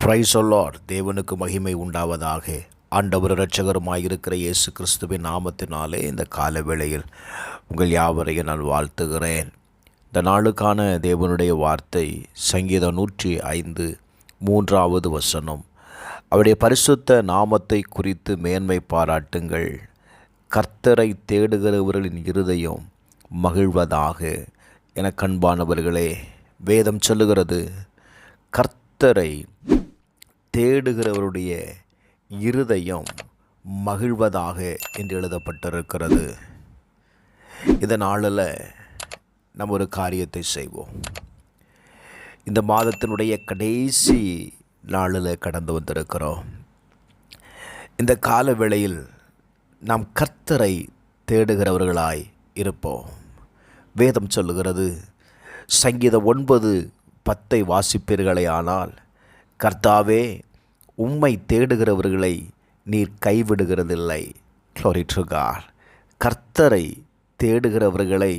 Praise the Lord. தேவனுக்கு மகிமை உண்டாவதாக. ஆண்டவர் இரட்சகருமாய் இருக்கிற இயேசு கிறிஸ்துவின் நாமத்தினாலே இந்த கால வேளையில் உங்கள் யாவரையும் நான் வாழ்த்துகிறேன். இந்த நாளுக்கான தேவனுடைய வார்த்தை சங்கீதம் 105 3வது வசனம். அவருடைய பரிசுத்த நாமத்தை குறித்து மேன்மை பாராட்டுங்கள். கர்த்தரை தேடுகிறவர்களின் இருதயம் மகிழ்வதாக. என கண்பானவர்களே, வேதம் சொல்லுகிறது, கர்த்தரை தேடுகிறவருடைய இருதயம் மகிழ்வதாக என்று எழுதப்பட்டிருக்கிறது. இந்த நாளில் நம்ம ஒரு காரியத்தை செய்வோம். இந்த மாதத்தினுடைய கடைசி நாளில் கடந்து வந்திருக்கிறோம். இந்த கால வேளையில் நாம் கர்த்தரை தேடுகிறவர்களாய் இருப்போம். வேதம் சொல்லுகிறது, சங்கீதம் 9:10 வாசிப்பீர்களே ஆனால், கர்த்தாவே உம்மை தேடுகிறவர்களை நீர் கைவிடுகிறதில்லை. Glory to God. கர்த்தரை தேடுகிறவர்களை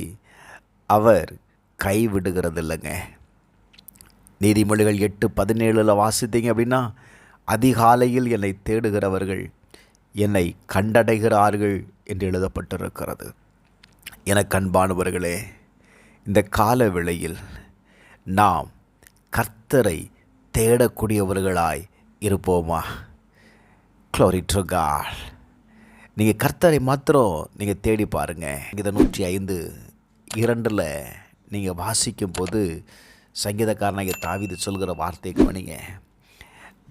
அவர் கைவிடுகிறதில்லைங்க. நீதிமொழிகள் 8:17 வாசித்தீங்க அப்படின்னா, அதிகாலையில் என்னை தேடுகிறவர்கள் என்னை கண்டடைகிறார்கள் என்று எழுதப்பட்டிருக்கிறது. எனக்கு அன்பானவர்களே, இந்த கால வேளையில் நாம் கர்த்தரை தேடக்கூடியவர்களாய் இருப்போமா? Glory to God. நீங்கள் கர்த்தரை மாத்திரம் நீங்கள் தேடி பாருங்கள். இதை 105:2 நீங்கள் வாசிக்கும் போது சங்கீதக்காரனாகிய தாவீது சொல்கிற வார்த்தையை கவனிங்க.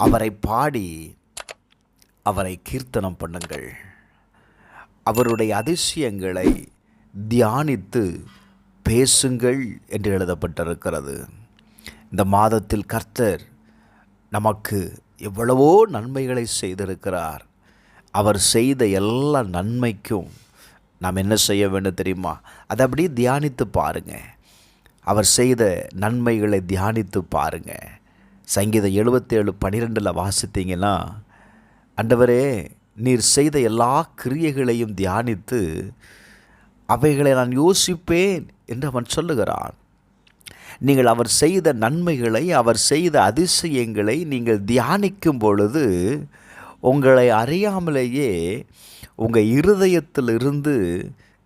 அவரை பாடி அவரை கீர்த்தனம் பண்ணுங்கள். அவருடைய அதிசயங்களை தியானித்து பேசுங்கள் என்று எழுதப்பட்டிருக்கிறது. இந்த மாதத்தில் கர்த்தர் நமக்கு எவ்வளவோ நன்மைகளை செய்திருக்கிறார். அவர் செய்த எல்லா நன்மைக்கும் நாம் என்ன செய்ய வேண்டும் தெரியுமா? அதை அப்படியே தியானித்து பாருங்கள். அவர் செய்த நன்மைகளை தியானித்து பாருங்கள். சங்கீதம் 77:12 வாசித்தீங்கன்னா, ஆண்டவரே நீர் செய்த எல்லா கிரியைகளையும் தியானித்து அவைகளை நான் யோசிப்பேன் என்று அவன் சொல்லுகிறான். நீங்கள் அவர் செய்த நன்மைகளை, அவர் செய்த அதிசயங்களை நீங்கள் தியானிக்கும் பொழுது உங்களை அறியாமலேயே உங்கள் இருதயத்திலிருந்து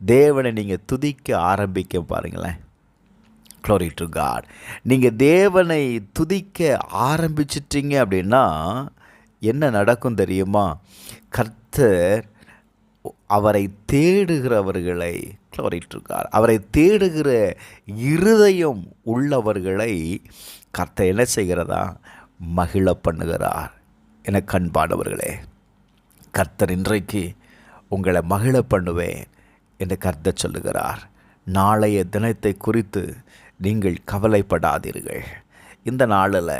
தேவனை நீங்கள் துதிக்க ஆரம்பிக்க பாருங்களேன். Glory to God. நீங்கள் தேவனை துதிக்க ஆரம்பிச்சிட்டிங்க அப்படின்னா என்ன நடக்கும் தெரியுமா? கர்த்தர் அவரை தேடுகிறவர்களை, Glory to God, அவரை தேடுகிற இருதயம் உள்ளவர்களை கர்த்தர் என்ன செய்கிறதா? மகிழ பண்ணுகிறார். என கண்பானவர்களே, கர்த்தர் இன்றைக்கு உங்களை மகிழ பண்ணுவேன் என்று கர்த்தர் சொல்லுகிறார். நாளைய தினத்தை குறித்து நீங்கள் கவலைப்படாதீர்கள். இந்த நாளில்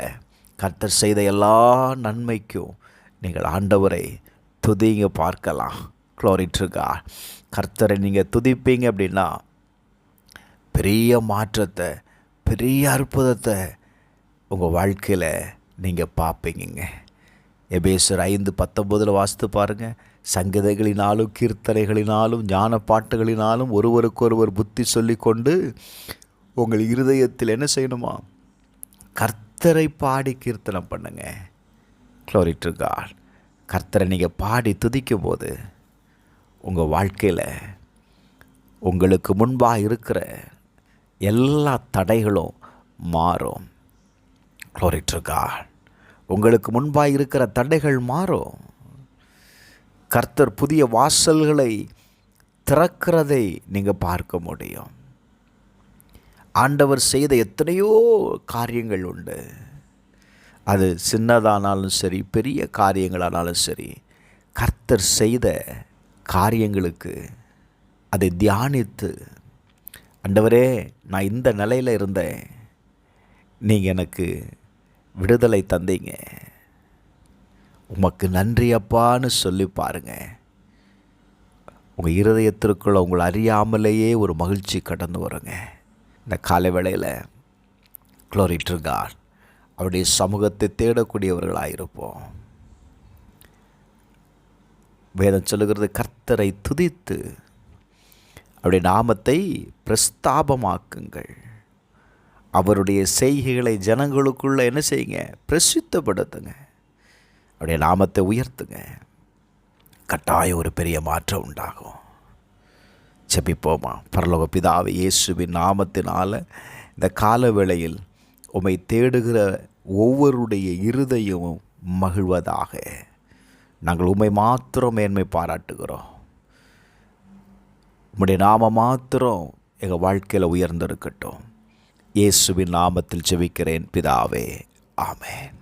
கர்த்தர் செய்த எல்லா நன்மைக்கும் நீங்கள் ஆண்டவரை துதிங்க பார்க்கலாம். Glory to God. கர்த்தரை நீங்கள் துதிப்பீங்க அப்படின்னா பெரிய மாற்றத்தை, பெரிய அற்புதத்தை உங்கள் வாழ்க்கையில் நீங்கள் பார்ப்பீங்க. எபேசியர் 5:19 வாசித்து பாருங்கள். சங்கீதங்களினாலும் கீர்த்தனைகளினாலும் ஞான பாட்டுகளினாலும் ஒருவருக்கொருவர் புத்தி சொல்லிக்கொண்டு உங்கள் இருதயத்தில் என்ன செய்யணுமா? கர்த்தரை பாடி கீர்த்தனம் பண்ணுங்க. Glory to God. கர்த்தரை நீங்கள் பாடி துதிக்கும் போது உங்கள் வாழ்க்கையில் உங்களுக்கு முன்பாக இருக்கிற எல்லா தடைகளும் மாறும். Glory to God. உங்களுக்கு முன்பாக இருக்கிற தடைகள் மாறும். கர்த்தர் புதிய வாசல்களை திறக்கிறதை நீங்கள் பார்க்க முடியும். ஆண்டவர் செய்த எத்தனையோ காரியங்கள் உண்டு. அது சின்னதானாலும் சரி, பெரிய காரியங்களானாலும் சரி, கர்த்தர் செய்த காரியங்களுக்கு அதை தியானித்து, ஆண்டவரே நான் இந்த நிலையில் இருந்தேன், நீங்கள் எனக்கு விடுதலை தந்தீங்க, உமக்கு நன்றி அப்பான்னு சொல்லி பாருங்கள். உங்கள் இருதயத்திற்குள்ள உங்களை அறியாமலேயே ஒரு மகிழ்ச்சி கடந்து வருங்க. இந்த காலை வேளையில் Glory to God. அவருடைய சமூகத்தை தேடக்கூடியவர்களாயிருப்போம். வேதம் சொல்லுகிறது, கர்த்தரை துதித்து அவருடைய நாமத்தை பிரஸ்தாபமாக்குங்கள். அவருடைய செய்கைகளை ஜனங்களுக்குள்ளே என்ன செய்யுங்க? பிரசித்தப்படுத்துங்க. அவருடைய நாமத்தை உயர்த்துங்க. கட்டாயம் ஒரு பெரிய மாற்றம் உண்டாகும். ஜெபிப்போமா. பரலோக பிதாவே, இயேசுவின் நாமத்தினால் இந்த கால வேளையில் உம்மை தேடுகிற ஒவ்வொருடைய இருதயமும் மகிழ்வதாக. நாங்கள் உம்மை மாத்திரம் மேன்மை பாராட்டுகிறோம். உம்முடைய நாமம் மாத்திரம் எங்கள் வாழ்க்கையில் உயர்ந்திருக்கட்டும். இயேசுவின் நாமத்தில் ஜெபிக்கிறேன் பிதாவே, ஆமென்.